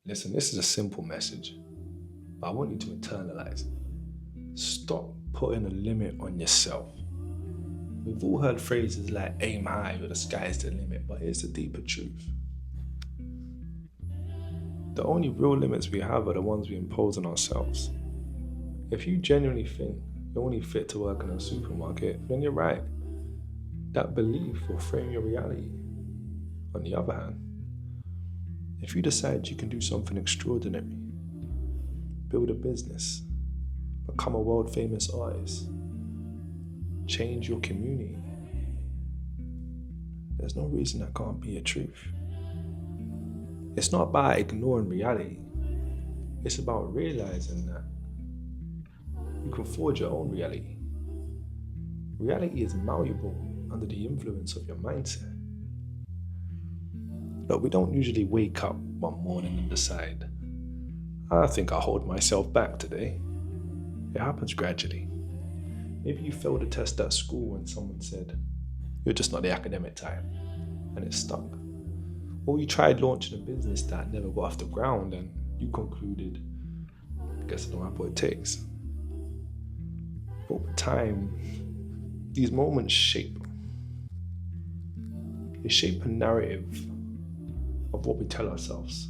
Listen, this is a simple message, but I want you to internalize it. Stop putting a limit on yourself. We've all heard phrases like aim high or the sky's the limit, but here's the deeper truth. The only real limits we have are the ones we impose on ourselves. If you genuinely think you're only fit to work in a supermarket, then you're right. That belief will frame your reality. On the other hand, if you decide you can do something extraordinary, build a business, become a world famous artist, change your community, there's no reason that can't be a truth. It's not about ignoring reality. It's about realizing that you can forge your own reality. Reality is malleable under the influence of your mindset. Look, we don't usually wake up one morning and decide, I think I'll hold myself back today. It happens gradually. Maybe you failed a test at school when someone said, you're just not the academic type, and it stuck. Or you tried launching a business that never got off the ground and you concluded, I guess I don't have what it takes. But over time, these moments shape a narrative of what we tell ourselves.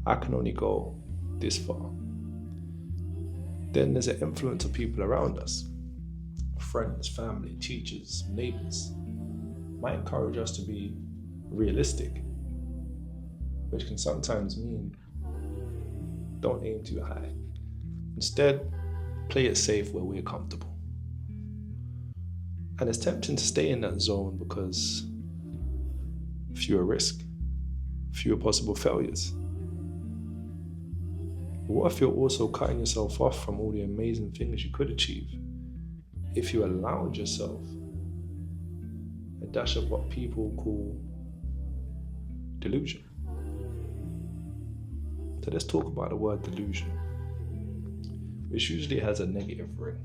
I can only go this far. Then there's an influence of people around us. Friends, family, teachers, neighbors might encourage us to be realistic, which can sometimes mean don't aim too high. Instead, play it safe where we're comfortable. And it's tempting to stay in that zone because fewer risks, fewer possible failures. But what if you're also cutting yourself off from all the amazing things you could achieve if you allowed yourself a dash of what people call delusion? So let's talk about the word delusion, which usually has a negative ring.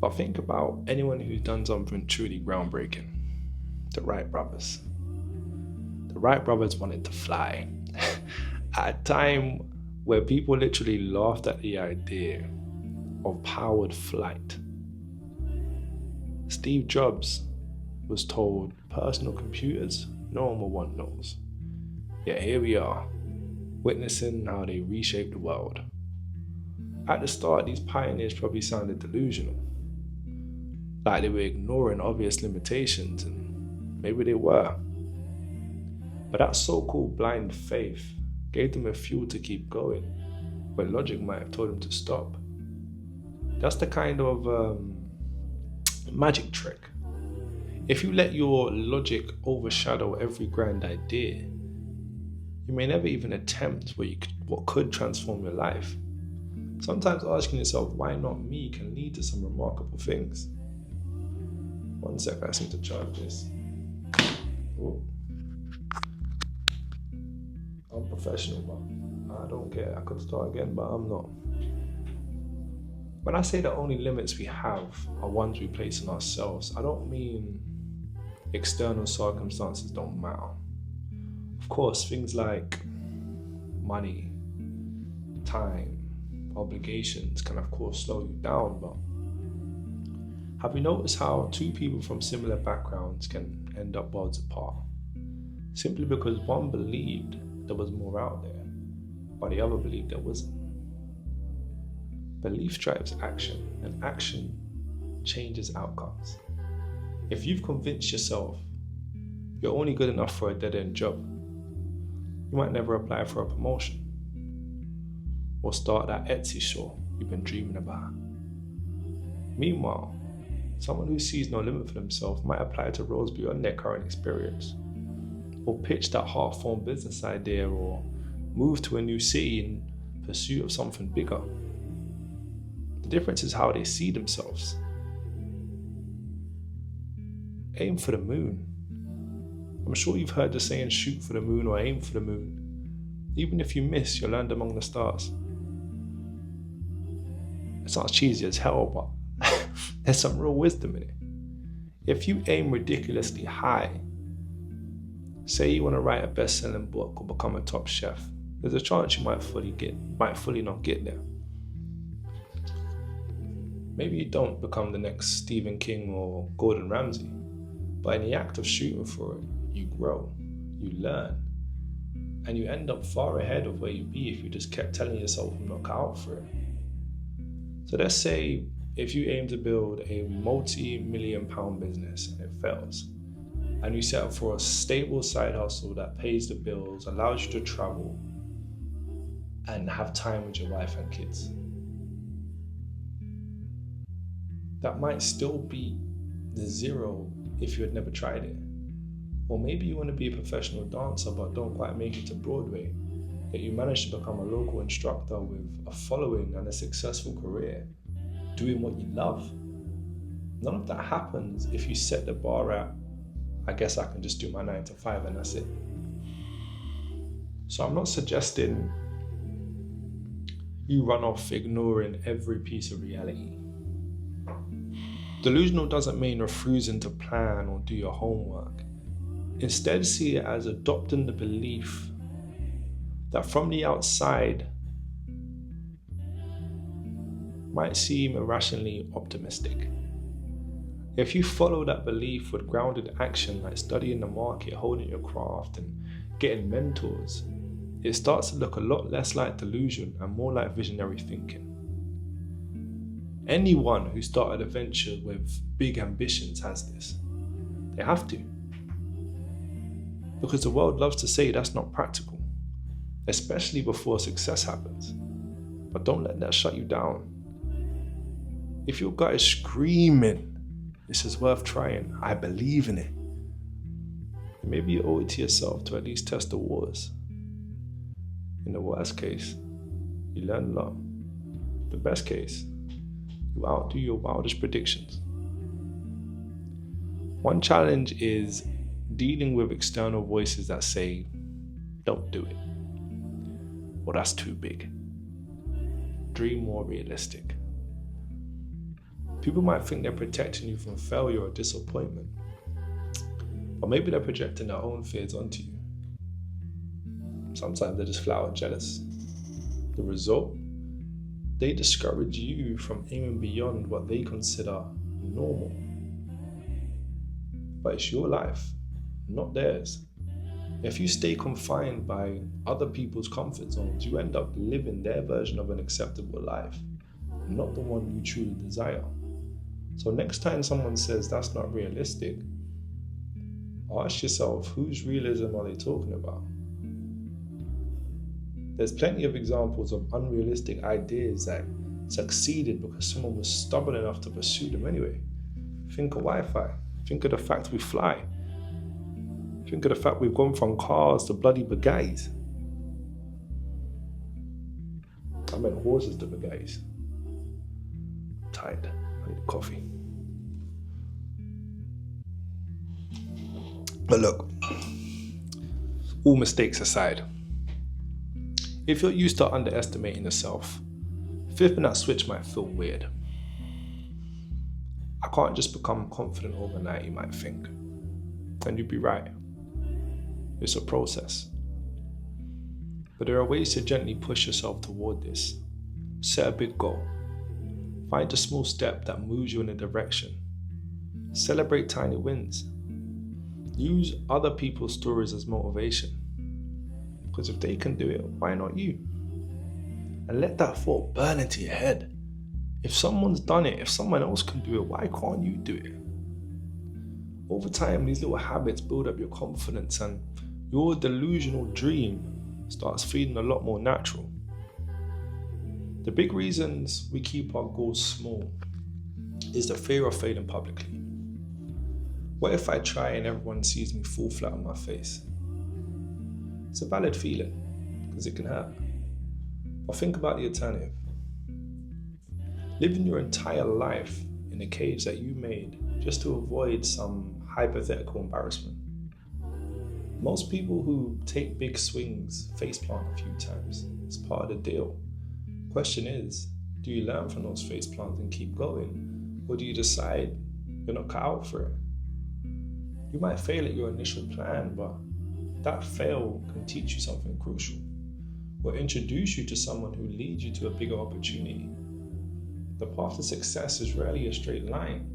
But think about anyone who's done something truly groundbreaking. The Wright brothers. The Wright brothers wanted to fly at a time where people literally laughed at the idea of powered flight. Steve Jobs was told personal computers, no one will want those. Yet here we are, witnessing how they reshape the world. At the start, these pioneers probably sounded delusional, like they were ignoring obvious limitations, and maybe they were. But that so-called blind faith gave them a fuel to keep going, when logic might have told them to stop. That's the kind of magic trick. If you let your logic overshadow every grand idea, you may never even attempt what could transform your life. Sometimes asking yourself, why not me, can lead to some remarkable things. One sec, I seem to charge this. Oh. I'm professional, but I don't care. I could start again, but I'm not. When I say the only limits we have are ones we place on ourselves, I don't mean external circumstances don't matter. Of course, things like money, time, obligations can of course slow you down, but have you noticed how two people from similar backgrounds can end up worlds apart? Simply because one believed there was more out there, while the other believed there wasn't. Belief drives action, and action changes outcomes. If you've convinced yourself you're only good enough for a dead-end job, you might never apply for a promotion or start that Etsy store you've been dreaming about. Meanwhile, someone who sees no limit for themselves might apply to roles beyond their current experience, or pitch that half-formed business idea, or move to a new city in pursuit of something bigger. The difference is how they see themselves. Aim for the moon. I'm sure you've heard the saying, shoot for the moon or aim for the moon. Even if you miss, you'll land among the stars. It sounds cheesy as hell, but there's some real wisdom in it. If you aim ridiculously high, Say you want to write a best-selling book or become a top chef. There's a chance you might fully not get there. Maybe you don't become the next Stephen King or Gordon Ramsay, but in the act of shooting for it, you grow, you learn, and you end up far ahead of where you'd be if you just kept telling yourself I'm not cut out for it. So let's say if you aim to build a multi-million-pound business and it fails, and you set up for a stable side hustle that pays the bills, allows you to travel, and have time with your wife and kids. That might still be the zero if you had never tried it. Or maybe you want to be a professional dancer but don't quite make it to Broadway, yet you manage to become a local instructor with a following and a successful career, doing what you love. None of that happens if you set the bar at, I guess I can just do my 9 to 5 and that's it. So I'm not suggesting you run off ignoring every piece of reality. Delusional doesn't mean refusing to plan or do your homework. Instead, see it as adopting the belief that from the outside might seem irrationally optimistic. If you follow that belief with grounded action like studying the market, holding your craft, and getting mentors, it starts to look a lot less like delusion and more like visionary thinking. Anyone who started a venture with big ambitions has this. They have to. Because the world loves to say that's not practical, especially before success happens. But don't let that shut you down. If your gut is screaming, this is worth trying, I believe in it, maybe you owe it to yourself to at least test the waters. In the worst case, you learn a lot. The best case, you outdo your wildest predictions. One challenge is dealing with external voices that say, don't do it. Or that's too big. Dream more realistic. People might think they're protecting you from failure or disappointment, or maybe they're projecting their own fears onto you. Sometimes they're just flat out jealous. The result? They discourage you from aiming beyond what they consider normal. But it's your life, not theirs. If you stay confined by other people's comfort zones, you end up living their version of an acceptable life, not the one you truly desire. So next time someone says that's not realistic, ask yourself, whose realism are they talking about? There's plenty of examples of unrealistic ideas that succeeded because someone was stubborn enough to pursue them anyway. Think of Wi-Fi. Think of the fact we fly. Think of the fact we've gone from cars to bloody Bugattis. I meant horses to Bugattis. I'm tired. I need coffee. But look, all mistakes aside, if you're used to underestimating yourself, flipping that switch might feel weird. I can't just become confident overnight, you might think. And you'd be right. It's a process. But there are ways to gently push yourself toward this. Set a big goal. Find a small step that moves you in a direction. Celebrate tiny wins. Use other people's stories as motivation. Because if they can do it, why not you? And let that thought burn into your head. If someone's done it, if someone else can do it, why can't you do it? Over time, these little habits build up your confidence and your delusional dream starts feeling a lot more natural. The big reasons we keep our goals small is the fear of failing publicly. What if I try and everyone sees me fall flat on my face? It's a valid feeling, because it can hurt. But think about the alternative. Living your entire life in a cage that you made just to avoid some hypothetical embarrassment. Most people who take big swings faceplant a few times. It's part of the deal. Question is, do you learn from those faceplants and keep going? Or do you decide you're not cut out for it? You might fail at your initial plan, but that fail can teach you something crucial, or introduce you to someone who leads you to a bigger opportunity. The path to success is rarely a straight line.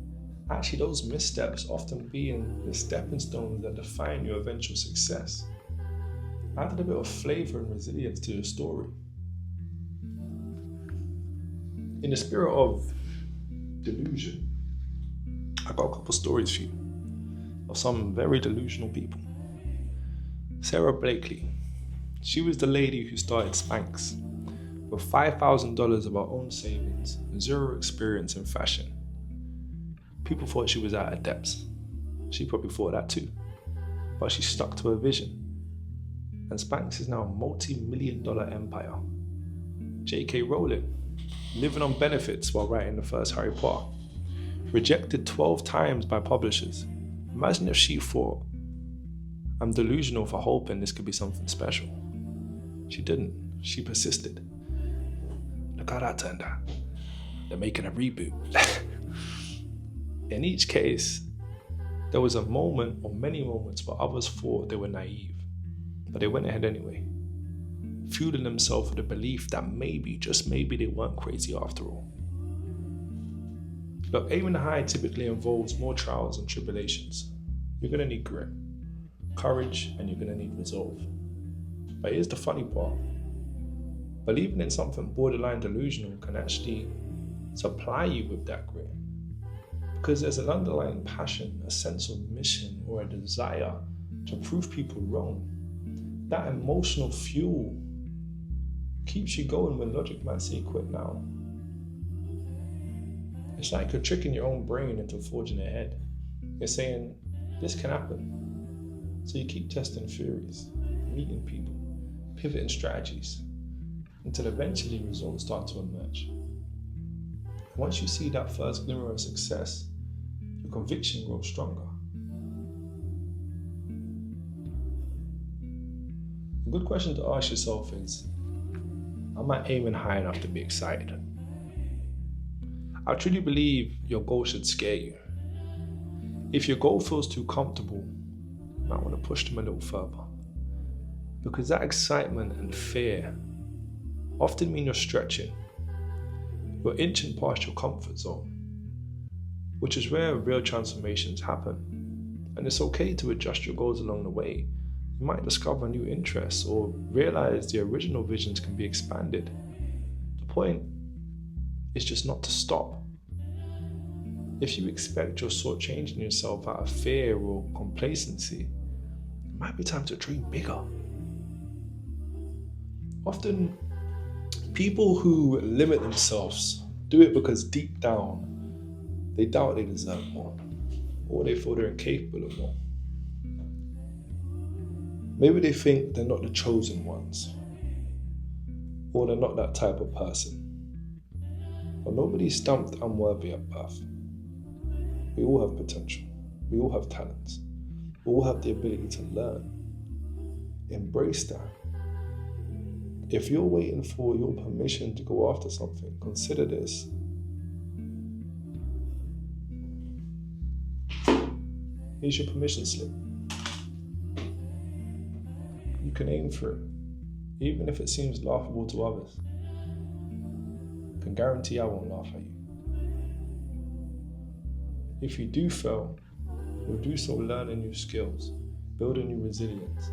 Actually, those missteps often being the stepping stones that define your eventual success. Added a bit of flavor and resilience to your story. In the spirit of delusion, I got a couple stories for you of some very delusional people. Sarah Blakely, she was the lady who started Spanx with $5,000 of her own savings and zero experience in fashion. People thought she was out of depths. She probably thought that too, but she stuck to her vision. And Spanx is now a multi-million-dollar empire. J.K. Rowling, living on benefits while writing the first Harry Potter, rejected 12 times by publishers. Imagine if she thought, I'm delusional for hoping this could be something special. She didn't. She persisted. Look how that turned out. They're making a reboot. In each case, there was a moment or many moments where others thought they were naive, but they went ahead anyway, fueling themselves with the belief that maybe, just maybe, they weren't crazy after all. Look, aiming high typically involves more trials and tribulations. You're going to need grit, courage, and you're going to need resolve. But here's the funny part. Believing in something borderline delusional can actually supply you with that grit. Because there's an underlying passion, a sense of mission, or a desire to prove people wrong. That emotional fuel keeps you going when logic might say quit now. It's like you're tricking your own brain into forging ahead. You're saying, this can happen. So you keep testing theories, meeting people, pivoting strategies, until eventually results start to emerge. Once you see that first glimmer of success, your conviction grows stronger. A good question to ask yourself is, am I aiming high enough to be excited? I truly believe your goal should scare you. If your goal feels too comfortable, you might want to push them a little further. Because that excitement and fear often mean you're stretching. You're inching past your comfort zone, which is where real transformations happen. And it's okay to adjust your goals along the way. You might discover new interests or realize the original visions can be expanded. The point is just not to stop. If you expect you're shortchanging yourself out of fear or complacency, it might be time to dream bigger. Often, people who limit themselves do it because deep down, they doubt they deserve more, or they feel they're incapable of more. Maybe they think they're not the chosen ones, or they're not that type of person. But nobody's stamped unworthy at birth. We all have potential. We all have talents. We all have the ability to learn. Embrace that. If you're waiting for your permission to go after something, consider this. Here's your permission slip. You can aim for it, even if it seems laughable to others. I can guarantee I won't laugh at you. If you do fail, you'll do so learning new skills, building new resilience.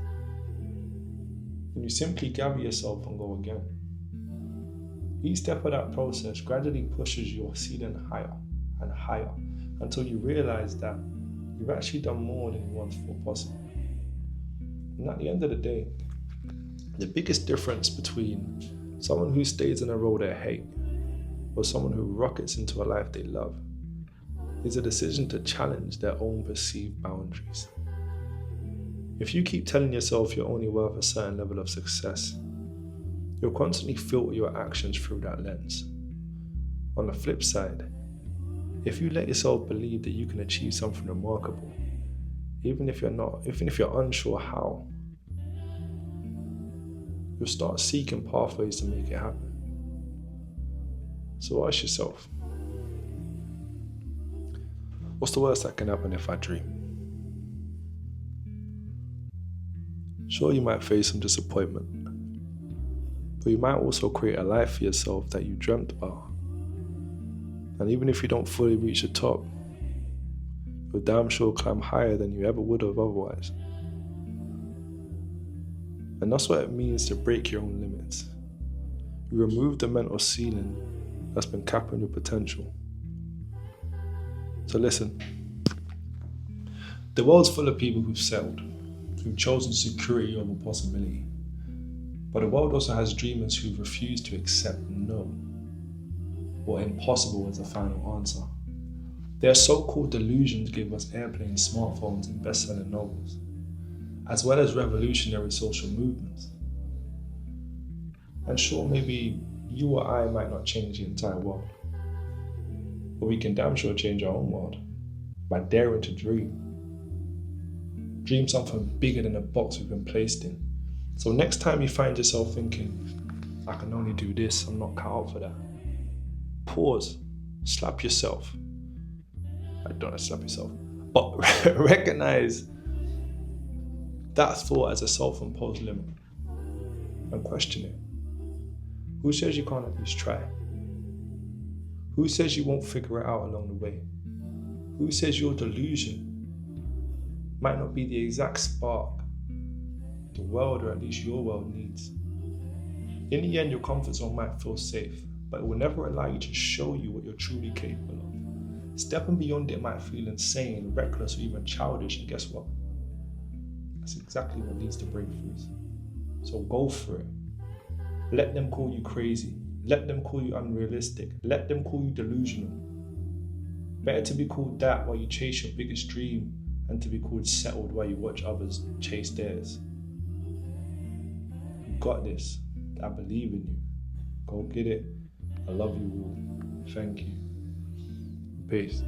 And you simply gather yourself and go again. Each step of that process gradually pushes your ceiling higher and higher until you realize that you've actually done more than you once thought possible. And at the end of the day, the biggest difference between someone who stays in a role they hate or someone who rockets into a life they love is a decision to challenge their own perceived boundaries. If you keep telling yourself you're only worth a certain level of success, you'll constantly filter your actions through that lens. On the flip side, if you let yourself believe that you can achieve something remarkable, even if you're unsure how, you'll start seeking pathways to make it happen. So ask yourself, what's the worst that can happen if I dream? Sure, you might face some disappointment, but you might also create a life for yourself that you dreamt about. And even if you don't fully reach the top, you'll damn sure climb higher than you ever would have otherwise. And that's what it means to break your own limits. You remove the mental ceiling that's been capping your potential. So listen, the world's full of people who've settled, who've chosen security over possibility. But the world also has dreamers who've refused to accept no, or impossible as a final answer. Their so-called delusions give us airplanes, smartphones, and best-selling novels, as well as revolutionary social movements. And sure, maybe you or I might not change the entire world, but we can damn sure change our own world by daring to dream. Dream something bigger than the box we've been placed in. So next time you find yourself thinking, I can only do this, I'm not cut out for that, pause, slap yourself. I don't slap yourself, but recognize that thought as a self-imposed limit and question it. Who says you can't at least try? Who says you won't figure it out along the way? Who says your delusion might not be the exact spark the world, or at least your world, needs? In the end, your comfort zone might feel safe, but it will never allow you to show you what you're truly capable of. Stepping beyond it might feel insane, reckless, or even childish, and guess what? That's exactly what leads to breakthroughs. So go for it. Let them call you crazy. Let them call you unrealistic. Let them call you delusional. Better to be called that while you chase your biggest dream than to be called settled while you watch others chase theirs. You got this. I believe in you. Go get it. I love you all. Thank you. Peace.